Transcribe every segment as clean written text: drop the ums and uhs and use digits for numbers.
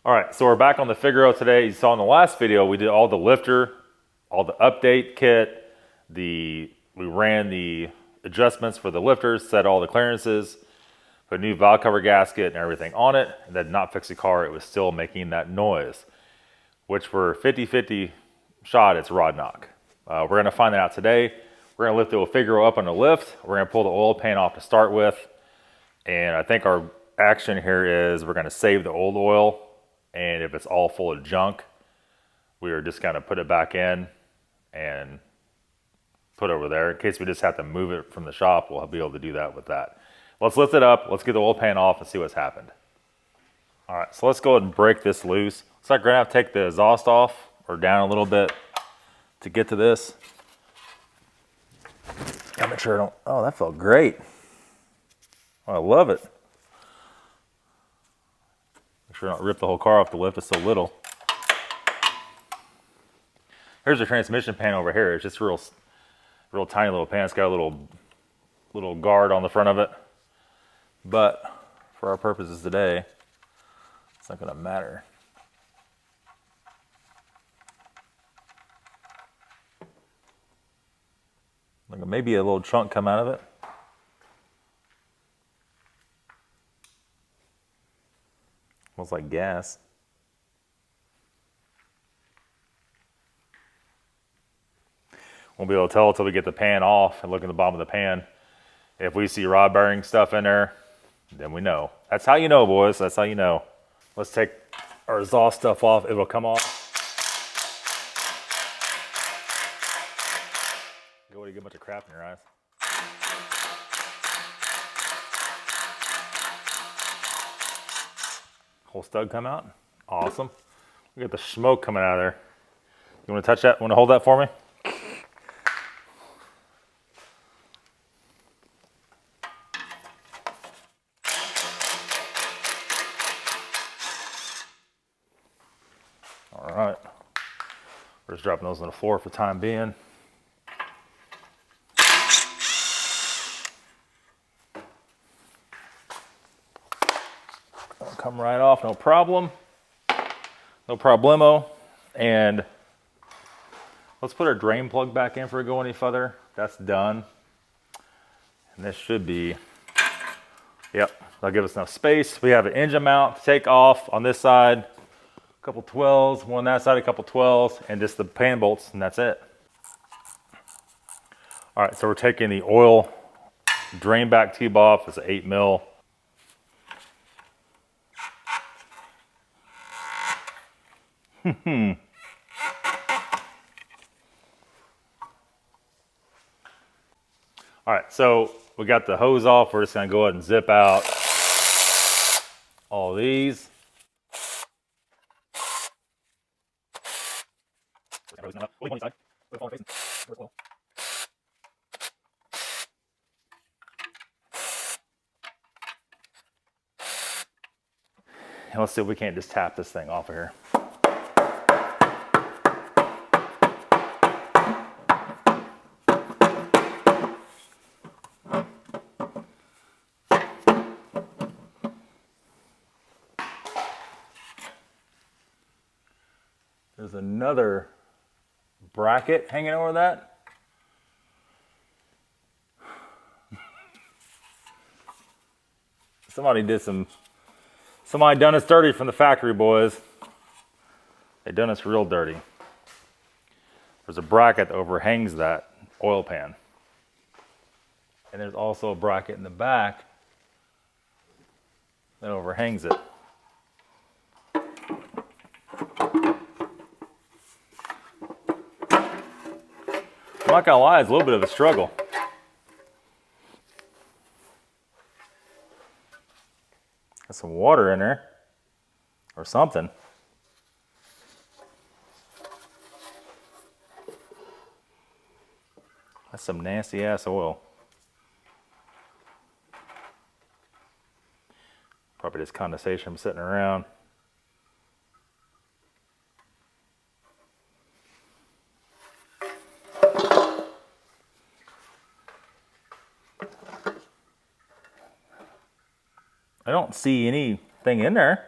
All right, so we're back on the Figaro today. You saw in the last video, we did all the lifter, all the update kit, we ran the adjustments for the lifters, set all the clearances, put a new valve cover gasket and everything on it, and then not fix the car. It was still making that noise, which we're 50-50 shot it's rod knock. We're gonna find that out today. We're gonna lift the Figaro up on the lift. We're gonna pull the oil pan off to start with. And I think our action here is we're gonna save the old oil, and if it's all full of junk, we are just gonna put it back in and put over there. In case we just have to move it from the shop, we'll be able to do that with that. Let's lift it up, let's get the oil pan off and see what's happened. All right, so let's go ahead and break this loose. So I'm gonna have to take the exhaust off or down a little bit to get to this. Gotta make sure I don't, oh, that felt great. Oh, I love it. Make sure I don't rip the whole car off the lift, it's so little. Here's the transmission pan over here. It's just real tiny little pan. It's got a little guard on the front of it. But for our purposes today, it's not gonna matter. Like maybe a little chunk come out of it. Smells like gas. Won't be able to tell until we get the pan off and look in the bottom of the pan. If we see rod bearing stuff in there, then we know. That's how you know, boys. That's how you know. Let's take our exhaust stuff off. It'll come off. Go to get a bunch of crap in your eyes. Whole stud come out. Awesome. Look at the smoke coming out of there. You want to touch that? Want to hold that for me? All right. We're just dropping those on the floor for the time being. That'll come right off, no problem. No problemo. And let's put our drain plug back in before we go any further. That's done. And this should be, yep, that'll give us enough space. We have an engine mount to take off on this side, a couple 12s, one on that side, a couple 12s, and just the pan bolts, and that's it. All right, so we're taking the oil drain back tube off. It's an 8 mil. All right, so we got the hose off. We're just gonna go ahead and zip out all these. And let's see if we can't just tap this thing off of here. There's another bracket hanging over that. Somebody done us dirty from the factory, boys. They done us real dirty. There's a bracket that overhangs that oil pan. And there's also a bracket in the back that overhangs it. I'm not gonna lie, it's a little bit of a struggle. Got some water in there, or something. That's some nasty ass oil. Probably just condensation sitting around. I don't see anything in there.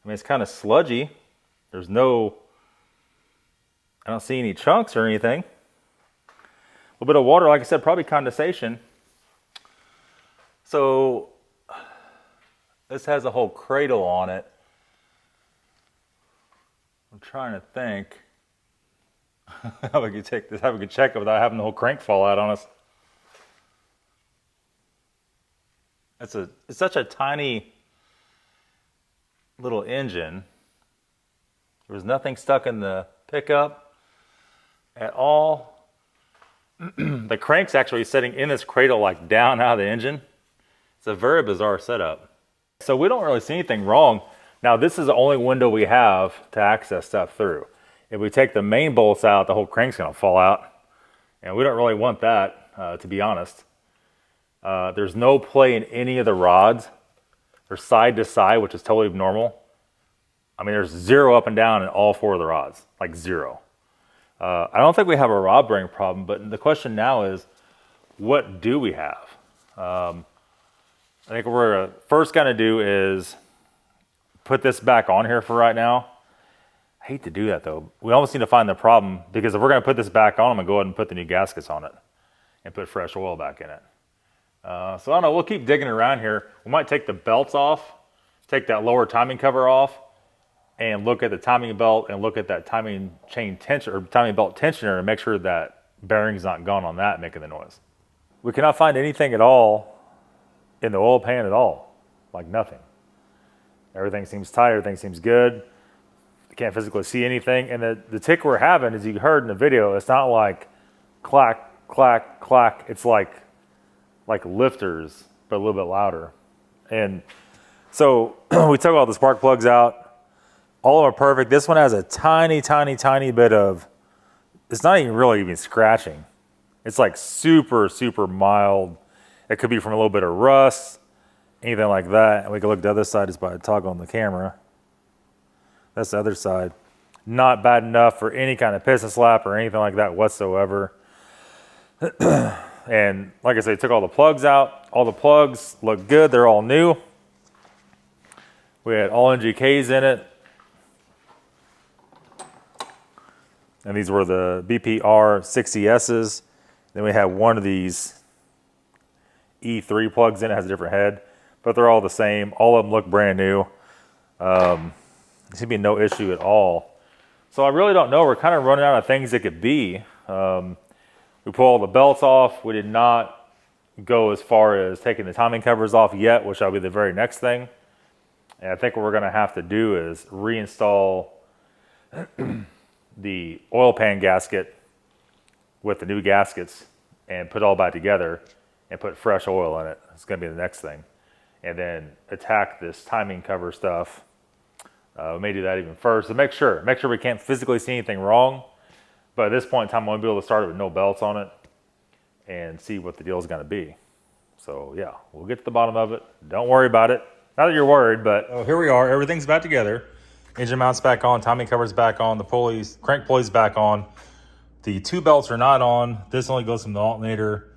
I mean, it's kind of sludgy. There's no, I don't see any chunks or anything. A little bit of water, like I said, probably condensation. So this has a whole cradle on it. I'm trying to think how we could take this, how we could check it without having the whole crank fall out on us. It's such a tiny little engine. There was nothing stuck in the pickup at all. The crank's actually sitting in this cradle, like down out of the engine. It's a very bizarre setup. So we don't really see anything wrong. Now this is the only window we have to access stuff through. If we take the main bolts out, the whole crank's gonna fall out. And we don't really want that, to be honest. There's no play in any of the rods. They're side to side, which is totally normal. I mean, there's zero up and down in all four of the rods, like zero. I don't think we have a rod bearing problem, but the question now is, what do we have? I think what we're first gonna do is put this back on here for right now. I hate to do that though. We almost need to find the problem, because if we're gonna put this back on, I'm gonna go ahead and put the new gaskets on it and put fresh oil back in it. So I don't know, we'll keep digging around here. We might take the belts off, take that lower timing cover off, and look at the timing belt and look at that timing chain tension or timing belt tensioner and make sure that bearing's not gone on that making the noise. We cannot find anything at all in the oil pan at all, like nothing. Everything seems tight, everything seems good. I can't physically see anything. And the tick we're having, as you heard in the video, it's not like clack, clack, clack. It's like lifters, but a little bit louder. And so we took all the spark plugs out. All of them are perfect. This one has a tiny, tiny, tiny bit of, it's not even really even scratching. It's like super, super mild. It could be from a little bit of rust, anything like that. And we can look at the other side just by toggling the camera. That's the other side. Not bad enough for any kind of piston slap or anything like that whatsoever. And like I said, took all the plugs out. All the plugs look good. They're all new. We had all NGKs in it. And these were the BPR 60Ss. Then we have one of these E3 plugs in it, has a different head, but they're all the same. All of them look brand new. There seems to be no issue at all. So I really don't know. We're kind of running out of things it could be. We pulled all the belts off. We did not go as far as taking the timing covers off yet, which will be the very next thing. And I think what we're going to have to do is reinstall the oil pan gasket with the new gaskets and put it all back together and put fresh oil in it. It's going to be the next thing. And then attack this timing cover stuff. We may do that even first to make sure we can't physically see anything wrong. But at this point in time, I want to be able to start it with no belts on it and see what the deal is going to be. So yeah, we'll get to the bottom of it. Don't worry about it. Not that you're worried, but oh, here we are. Everything's back together. Engine mount's back on, timing cover's back on, the pulleys, crank pulley's back on. The two belts are not on. This only goes from the alternator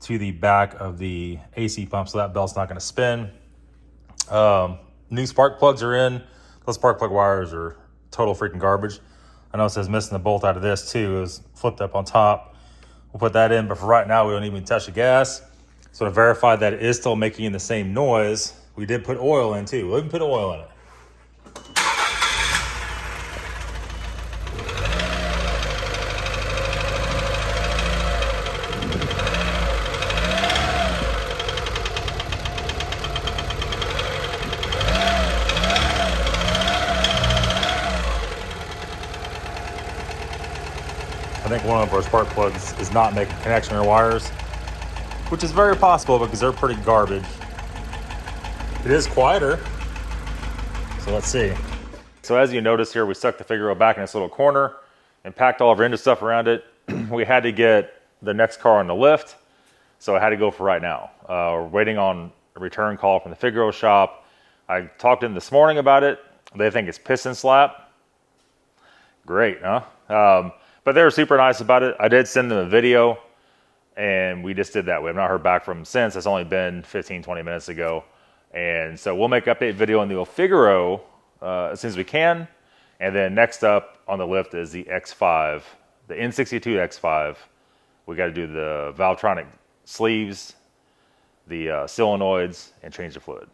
to the back of the AC pump, so that belt's not going to spin. New spark plugs are in. Those spark plug wires are total freaking garbage. I know it says missing the bolt out of this too. It was flipped up on top. We'll put that in, but for right now, we don't even touch the gas. So to verify that it is still making the same noise, we did put oil in too. We'll even put oil in it. I think one of our spark plugs is not making connection or wires, which is very possible because they're pretty garbage. It is quieter, so let's see. So as you notice here, we stuck the Figaro back in this little corner and packed all of our engine stuff around it. We had to get the next car on the lift, so I had to go for right now. We're waiting on a return call from the Figaro shop. I talked to them this morning about it. They think it's piston slap. Great, huh? But they were super nice about it. I did send them a video, and we just did that. We have not heard back from them since. It's only been 15, 20 minutes ago. And so we'll make an update video on the Figaro as soon as we can. And then next up on the lift is the X5, the N62 X5. We got to do the Valvetronic sleeves, the solenoids, and change the fluid.